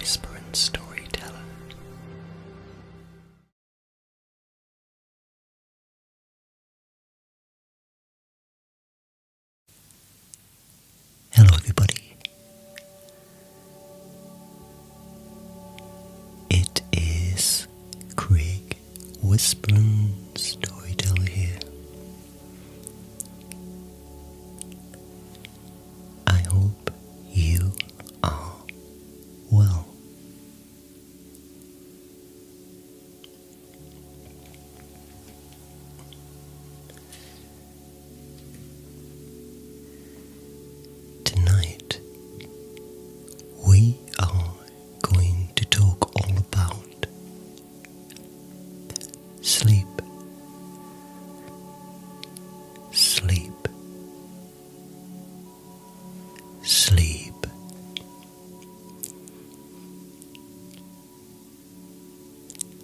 whispering storyteller. Hello everybody. It is Craig, whispering storyteller here. I hope you are well. Tonight we are going to talk all about sleep. Sleep. Sleep.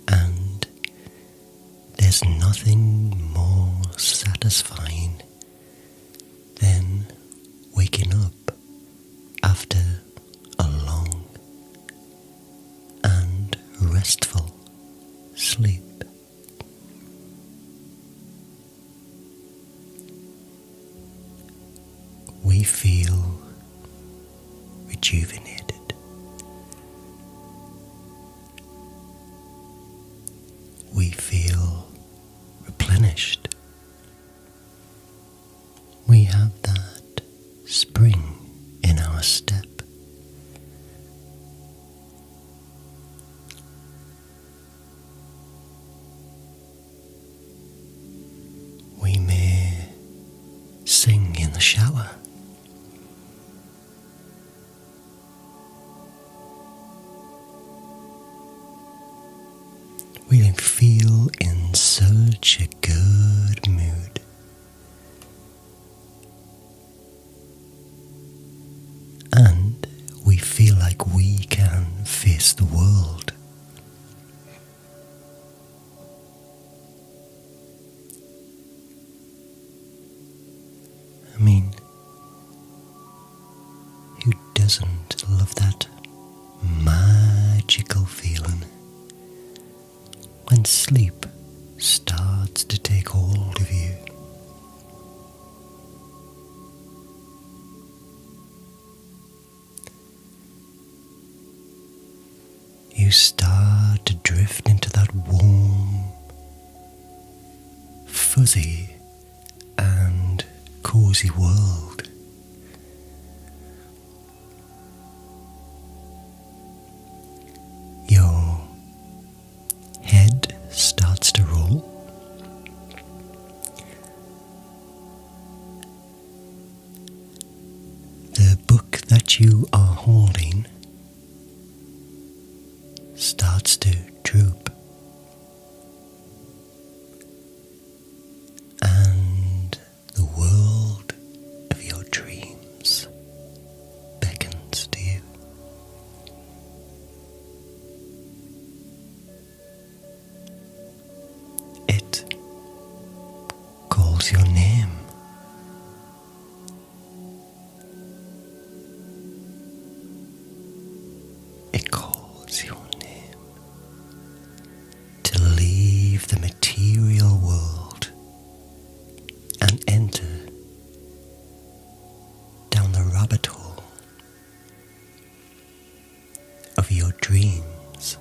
And there's nothing more satisfying than waking up after a long and restful sleep. We feel rejuvenated. We feel replenished. We have that spring in our step. We may sing in the shower. We feel in such a good mood. And we feel like we can face the world. I mean, who doesn't love that magical feeling when sleep starts to take hold of you? You start to drift into that warm, fuzzy and cozy world. Your head starts to roll. The book that you are holding starts to droop, and the world of your dreams beckons to you. It calls your name. It calls your name to leave the material world and enter down the rabbit hole of your dreams.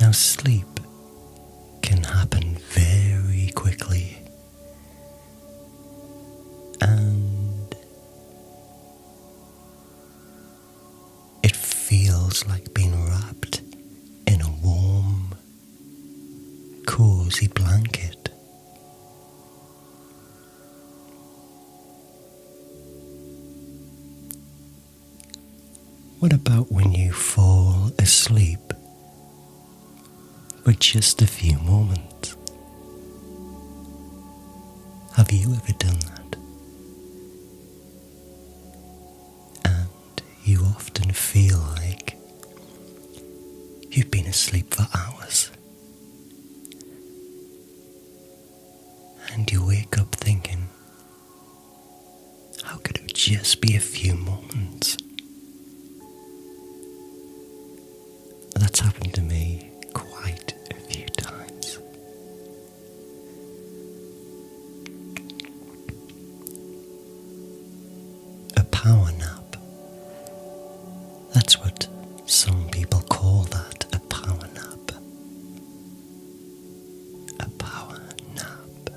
Now sleep can happen very quickly, and it feels like being wrapped in a warm, cozy blanket. What about when you fall asleep for just a few moments? Have you ever done that? And you often feel like you've been asleep for hours. And you wake up thinking, just be a few moments. That's happened to me quite a few times. A power nap. That's what some people call that, a power nap. A power nap.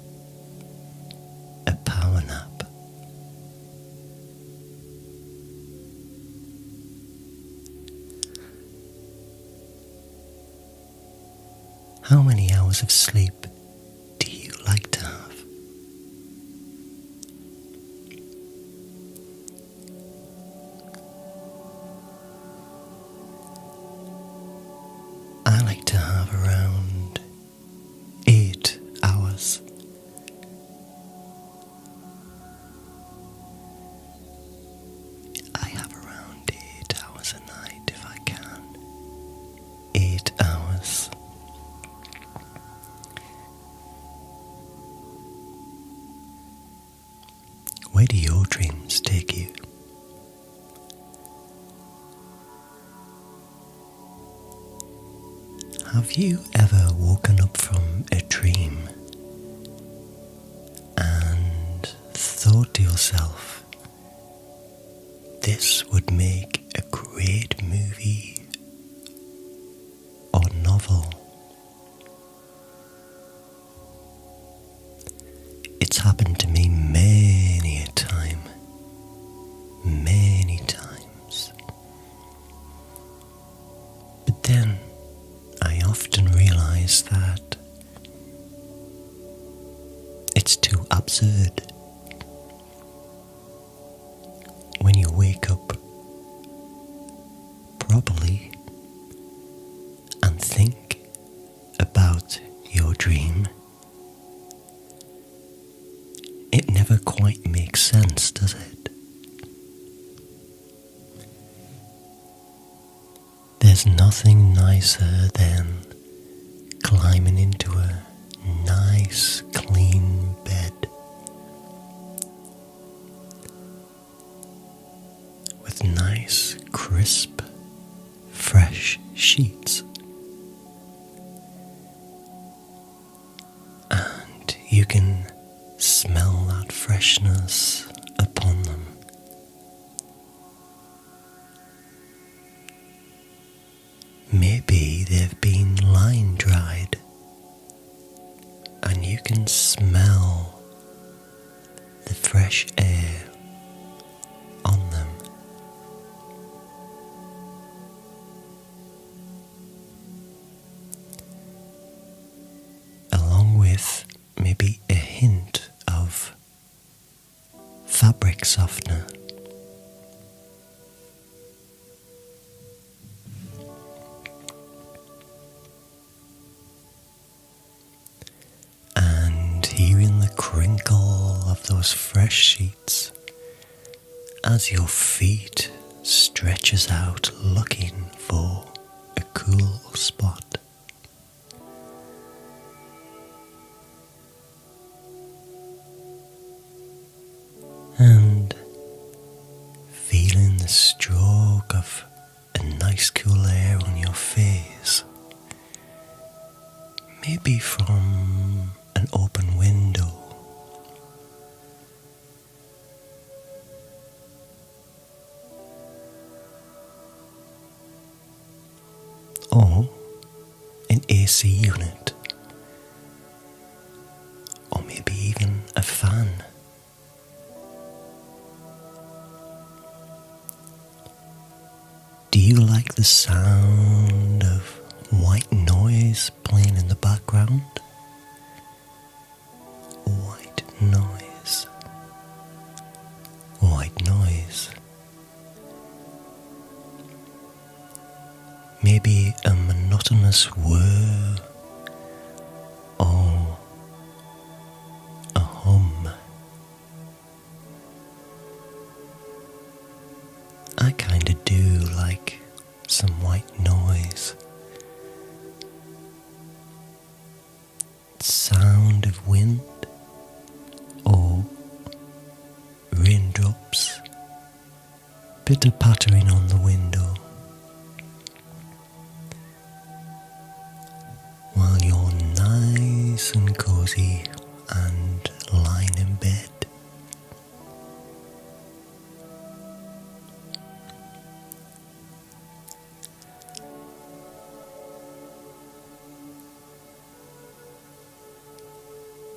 A power nap. How many hours of sleep do you like to have? I like to have around 8 hours. I have around 8 hours a night if I can. 8 hours. Where do your dreams take you? Have you ever woken up from a dream and thought to yourself, this would make a great movie or novel? It's happened to me many a time, many times. But then I often realize that it's too absurd. When you wake up properly and think about your dream, it never quite makes sense, does it? There's nothing nicer than climbing into a nice, clean bed with nice, crisp, fresh sheets. And you can smell that freshness upon them. Maybe they've been line dried and you can smell the fresh air on them. Along with maybe a hint of fabric softener. And hearing the crinkle of those fresh sheets as your feet stretches out looking for a cool spot. And feeling the stroke of a nice cool air on your face, maybe from an open window, or an AC unit, or maybe even a fan. Do you like the sound of white noise playing in the background? White noise. White noise. Maybe a monotonous whir or a hum. I kinda do like some white noise. Sound of wind or raindrops pitter pattering on the window while you're nice and cozy and lying in bed.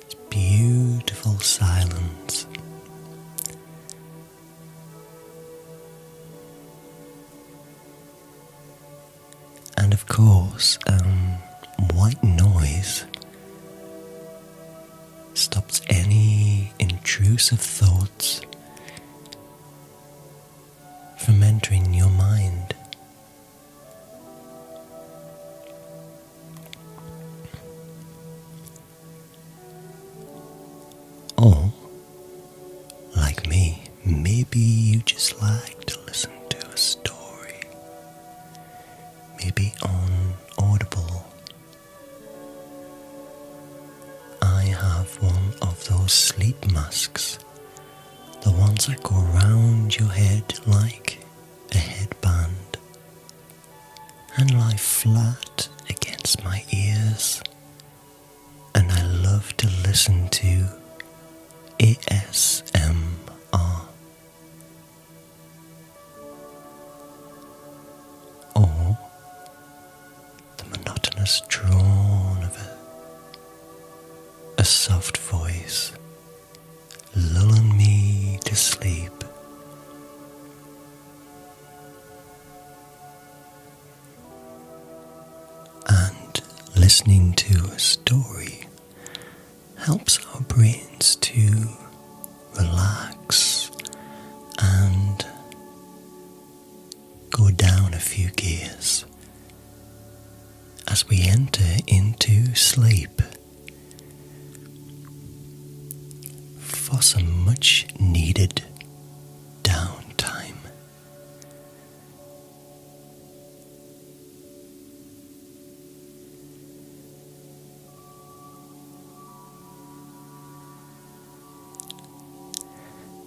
It's beautiful silence. And of course, white noise stops any intrusive thoughts from entering your mind. Or, like me, maybe you just like to listen to a story, maybe on Audible. I have one of those sleep masks, the ones that go round your head like a headband and lie flat against my ears, and I love to listen to ASMR or the monotonous drone of a soft voice lulling me to sleep. And listening to a story helps our brains to relax and go down a few gears as we enter into sleep for some much needed downtime.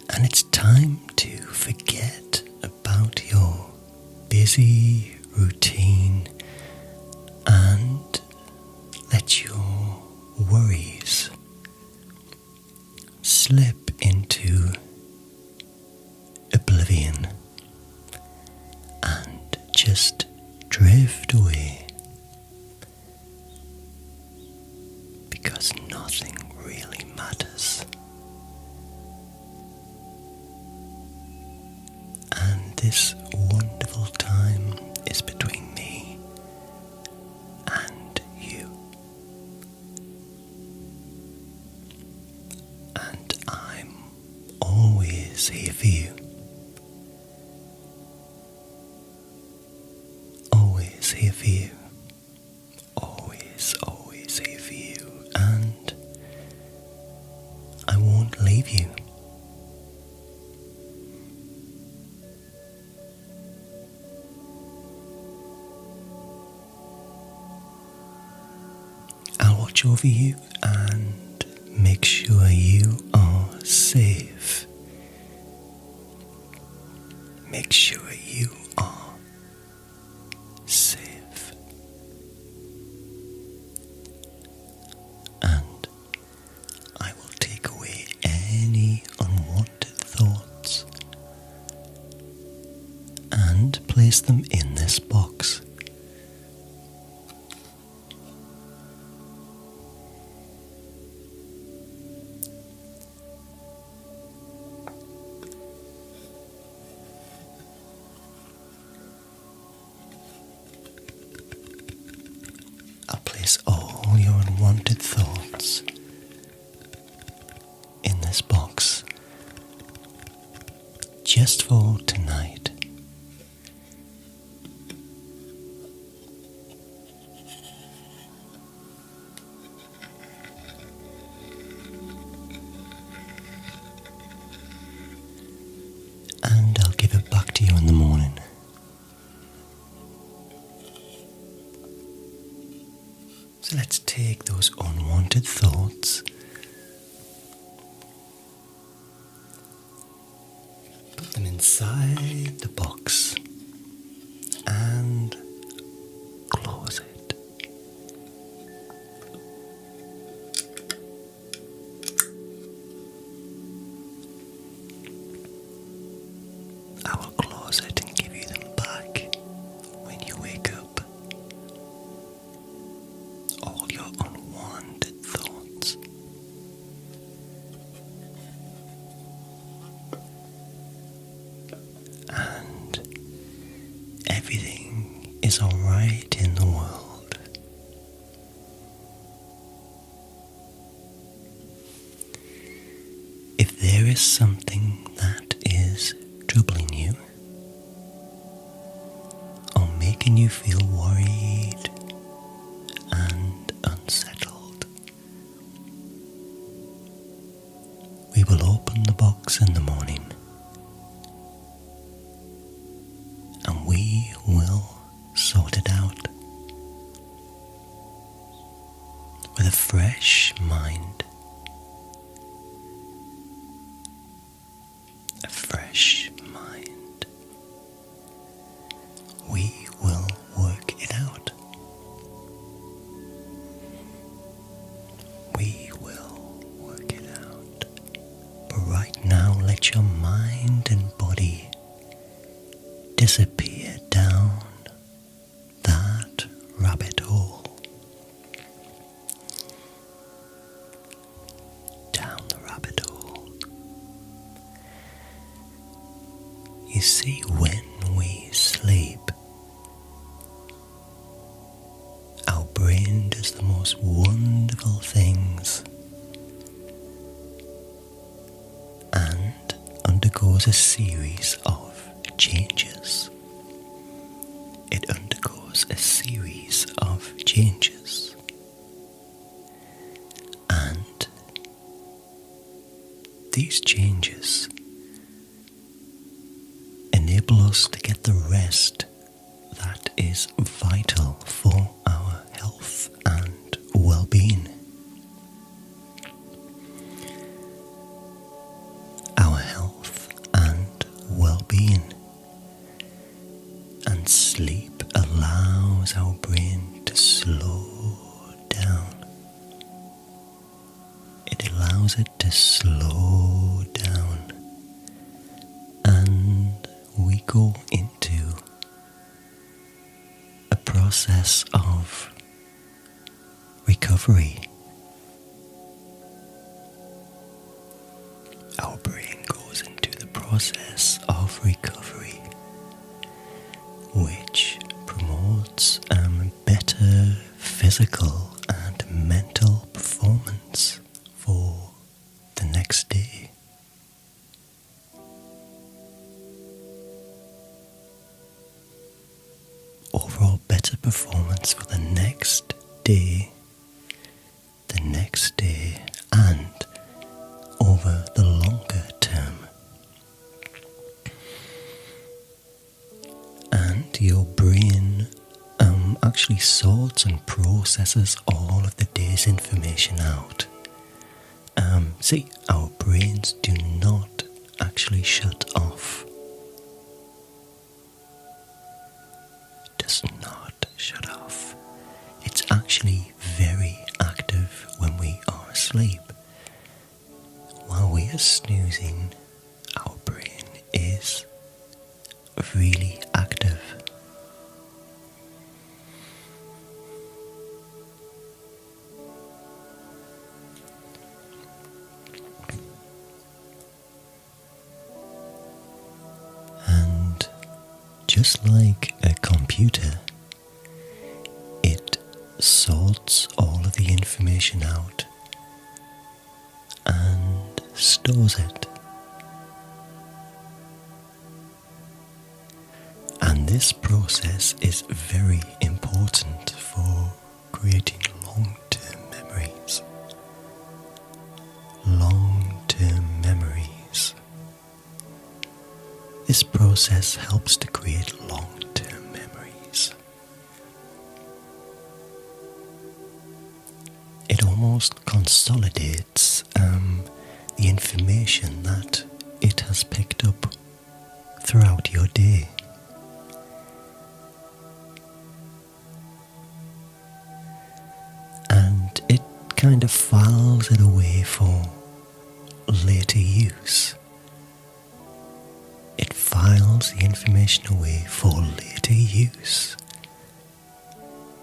And it's time to forget about your busy routine and let your worries slip into oblivion and just drift away, because nothing really matters. And this wonderful time is between me and you. And I'm always here for you. Always here for you. Always, always here for you. And I won't leave you. I'll watch over you and make sure you are safe. Make sure you are safe. And I will take away any unwanted thoughts and place them in this box. I'll place all your unwanted thoughts in this box just for tonight. And I'll give it back to you in the morning. So let's take those unwanted thoughts, put them inside the box and close it. I will close it and give you them back when you wake up. All your unwanted thoughts. And everything is alright in the world. If there is something that is troubling you or making you feel worried and unsettled, we will open the box in the morning and we will sort it out with a fresh mind, a fresh mind. We will work it out. We will work it out. But right now, let your mind and body disappear down that rabbit hole. Down the rabbit hole. You see, when we sleep, our brain does the most wonderful things and undergoes a series of changes. It undergoes a series of changes. And these changes enable us to get the rest that is vital for our health and well-being. Our health and well-being. And sleep allows our brain to slow down. It allows it to slow down. And we go into a process of recovery. Our brain goes into the process of recovery, which promotes better physical and mental performance for the next day. Overall better performance for the next day, and over the longer term. And your brain actually sorts and processes all of the day's information out. See, our brains do not actually shut off. It does not shut off. It's actually very active when we are asleep. While we are snoozing, our brain is really active. And just like a computer, it sorts all of the information out and stores it. And this process is very important for creating long-term memories. Long-term memories. This process helps to create long-term memories. It almost consolidates the information that it has picked up throughout your day. And it kind of files it away for later use. It files the information away for later use.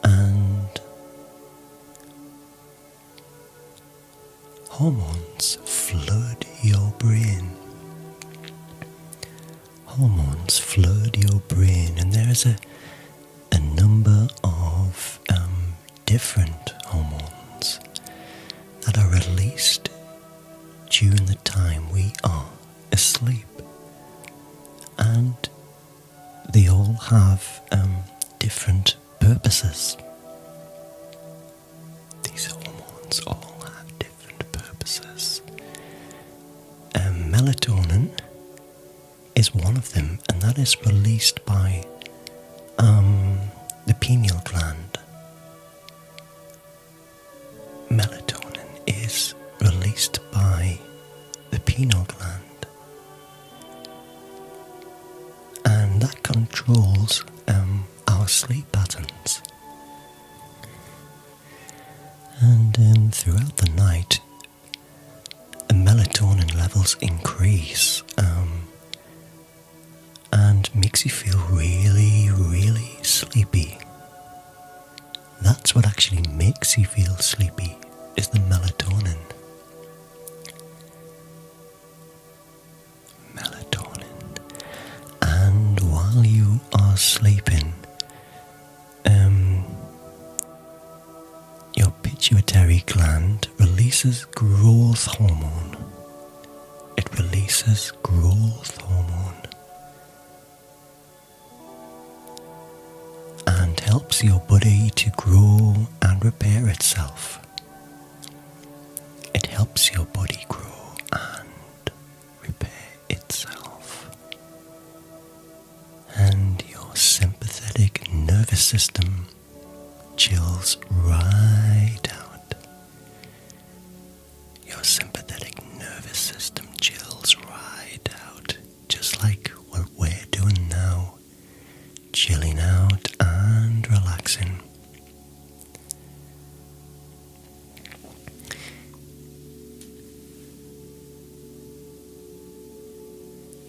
And hormones flood your brain. Hormones flood your brain, and there is a number of different hormones that are released during the time we are asleep. And they all have different purposes. These hormones all have different purposes. Melatonin is one of them, and that is released by the pineal gland. Melatonin is released by the pineal gland, and that controls our sleep patterns. And throughout the night, the melatonin levels increase, and makes you feel really, really sleepy. That's what actually makes you feel sleepy, is the melatonin. Melatonin. And while you are sleeping, your pituitary gland releases growth hormone. It releases growth hormone and helps your body to grow and repair itself. It helps your body grow and repair itself. And your sympathetic nervous system chills right out. Your sympathetic nervous system chills right out, just like what we're doing now, chilling out and relaxing.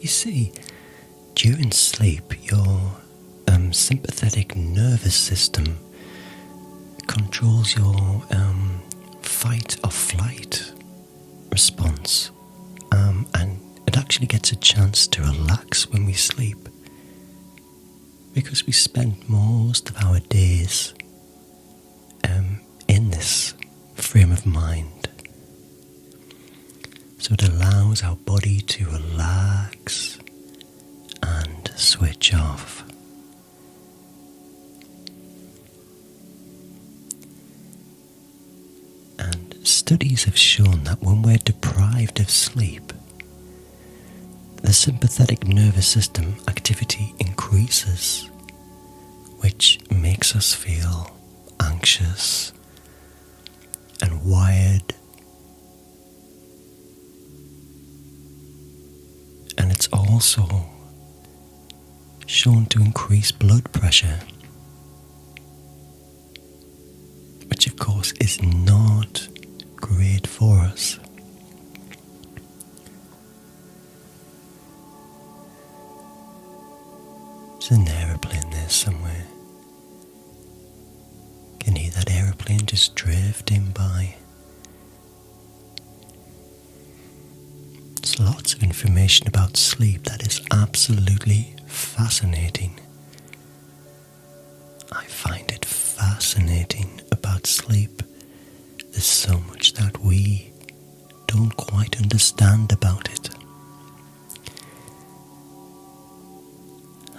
You see, during sleep, your sympathetic nervous system controls your fight or flight response, and it actually gets a chance to relax when we sleep, because we spend most of our days in this frame of mind. So it allows our body to relax and switch off. And studies have shown that when we're deprived of sleep, the sympathetic nervous system activity increases, which makes us feel anxious and wired. And it's also shown to increase blood pressure, which of course is not great for us. There's an aeroplane there somewhere. Can you hear that aeroplane just drifting by? There's lots of information about sleep that is absolutely fascinating. I find it fascinating about sleep. There's so much that we don't quite understand about it.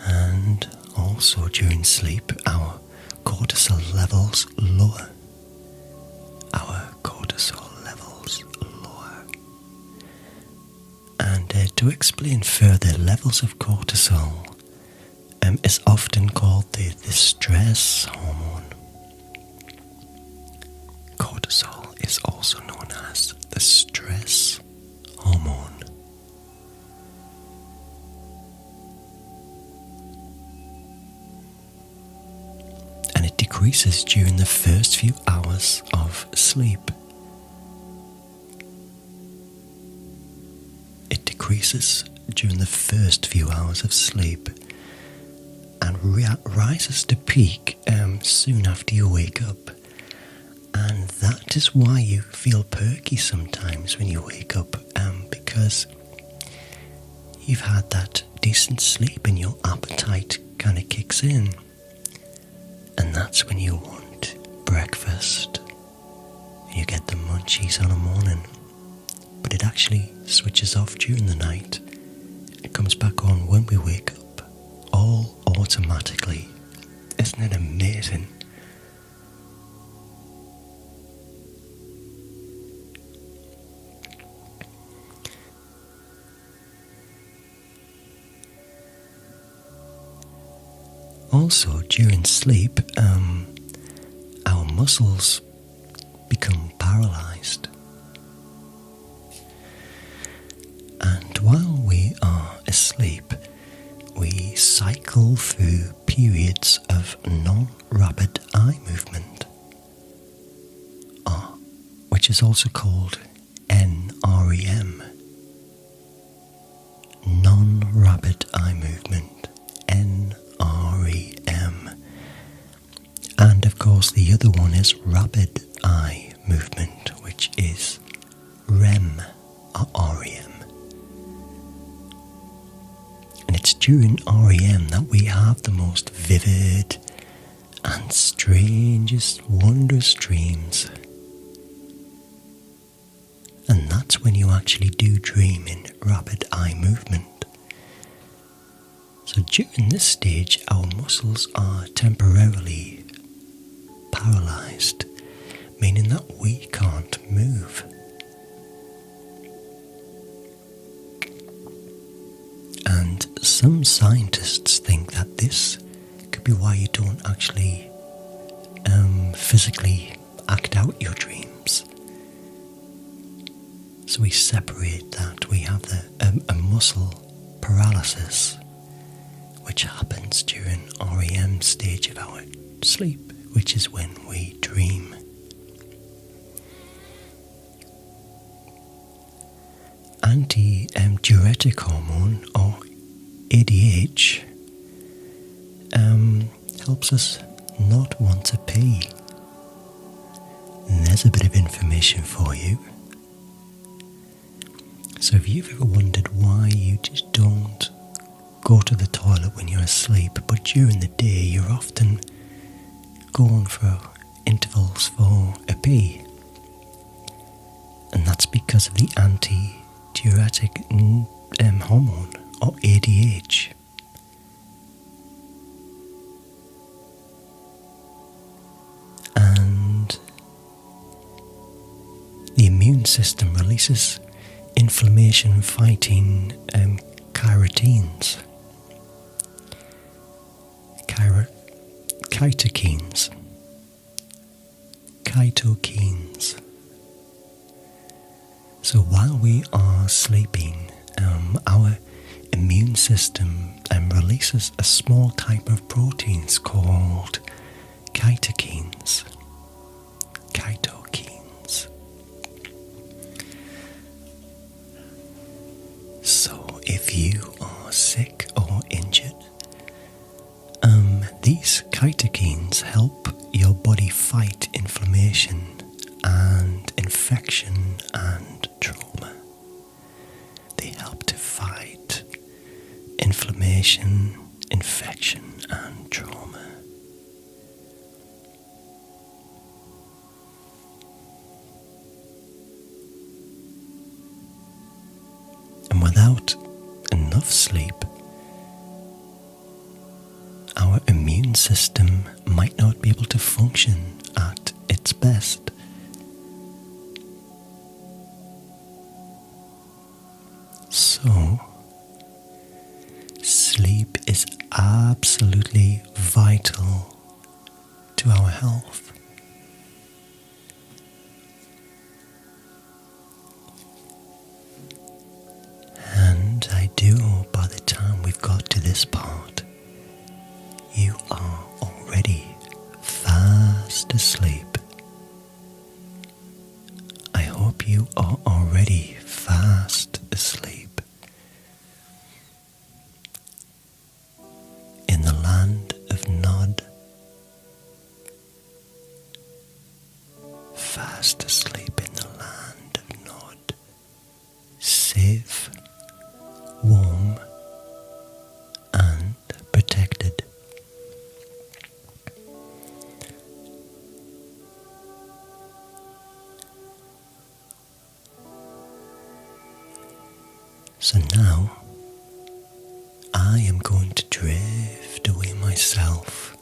And also during sleep, our cortisol levels lower. Our cortisol levels lower. And to explain further, levels of cortisol is often called the stress hormone. Cortisol is also known as the stress hormone. decreases during the first few hours of sleep. It decreases during the first few hours of sleep and rises to peak soon after you wake up. And that is why you feel perky sometimes when you wake up, because you've had that decent sleep and your appetite kind of kicks in. And that's when you want breakfast. You get the munchies on a morning. But it actually switches off during the night. It comes back on when we wake up, all automatically. Isn't it amazing? Also, during sleep, our muscles become paralyzed. And while we are asleep, we cycle through periods of non-rapid eye movement, which is also called NREM. Non-rapid eye movement, NREM. And of course the other one is rapid eye movement, which is REM or REM. And it's during REM that we have the most vivid and strangest, wondrous dreams. And that's when you actually do dream in rapid eye movement. So during this stage, our muscles are temporarily paralyzed, meaning that we can't move. And some scientists think that this could be why you don't actually physically act out your dreams. So we separate that. We have a muscle paralysis, which happens during REM stage of our sleep, which is when we dream. Anti-diuretic hormone, or ADH, helps us not want to pee. And there's a bit of information for you. So if you've ever wondered why you just don't go to the toilet when you're asleep, but during the day you're often going for intervals for a pee, and that's because of the anti-diuretic hormone, or ADH. And the immune system releases inflammation-fighting cytokines. Cytokines. So while we are sleeping, our immune system releases a small type of proteins called cytokines. So if you are sick or injured, these cytokines help your body fight inflammation and infection and trauma. They help to fight inflammation, infection and trauma. And without enough sleep, our immune system might not be able to function at its best. So, sleep is absolutely vital to our health. And I do hope by the time we've got to this part, you are already fast fast asleep. I hope you are already fast asleep. In the land of Nod, fast asleep in the land of Nod, safe, warm, and protected. So now I am going to drift away myself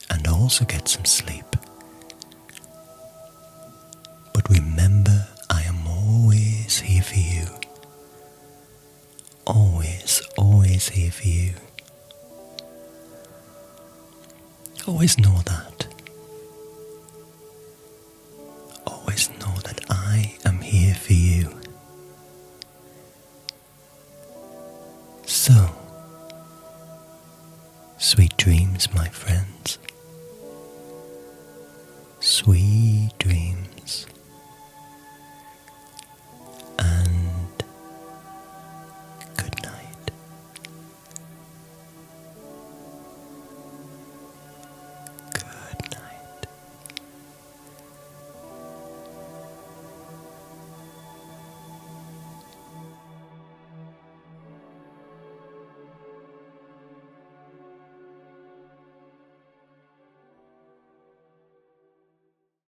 and also get some sleep. But remember, I am always here for you. Always, always here for you. Always know that. Always know that I am here for you. So, sweet dreams, my friend.